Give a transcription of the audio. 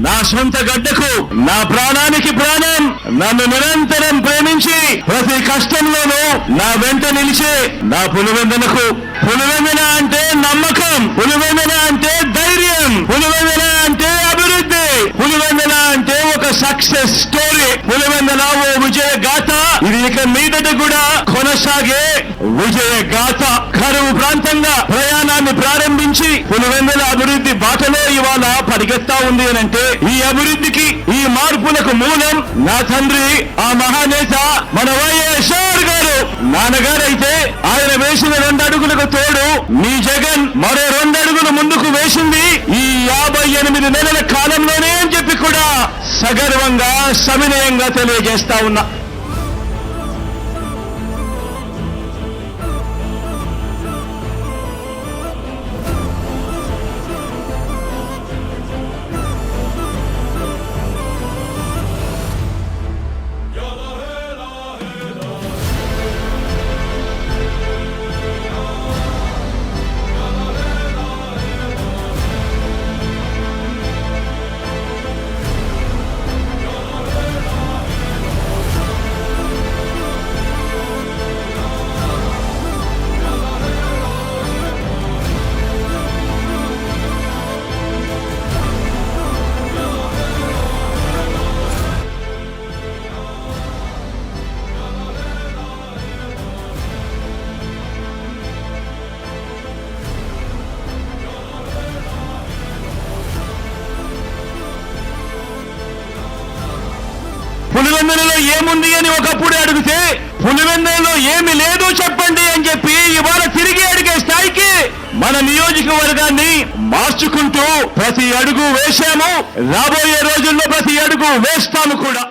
నా సొంత గడ్డకు నా ప్రాణానికి ప్రాణం, నన్ను నిరంతరం ప్రేమించి ప్రతి కష్టంలోనూ నా వెంట నిలిచే నా పులివెందులకు. పులివెందుల అంటే నమ్మకం, పులివెందుల అంటే ధైర్యం, పులివెందుల అంటే అభివృద్ధి, పులివెందుల అంటే ఒక సక్సెస్ స్టోరీ. పులివెందుల ఓ విజయ గాథ. ఇది ఇక మీదట కూడా కొనసాగే విజయ గాథ. కరువు ప్రాంతంగా ప్రయాణాన్ని ప్రారంభించి పులివెందుల అభివృద్ధి బాటలో ఇవాళ పరిగెత్తా ఉంది అనంటే ఈ అభివృద్ధికి, ఈ మార్పులకు మూలం నా తండ్రి, ఆ మహానేత మన వైఎస్ఆర్ గారు. నాన్నగారైతే ఆయన వేసిన 2 అడుగులకు తోడు మీ జగన్ మరో 2 అడుగులు ముందుకు వేసింది ఈ 58 నెలల కాలంలోనే అని చెప్పి కూడా సగర్వంగా సవినయంగా తెలియజేస్తా ఉన్నా. పులివెందులలో ఏముంది అని ఒకప్పుడు అడిగితే పులివెందులలో ఏమి లేదు చెప్పండి అని చెప్పి ఇవాళ తిరిగి అడిగే స్థాయికి మన నియోజకవర్గాన్ని మార్చుకుంటూ ప్రతి అడుగు వేశాము. రాబోయే రోజుల్లో ప్రతి అడుగు వేస్తాము కూడా.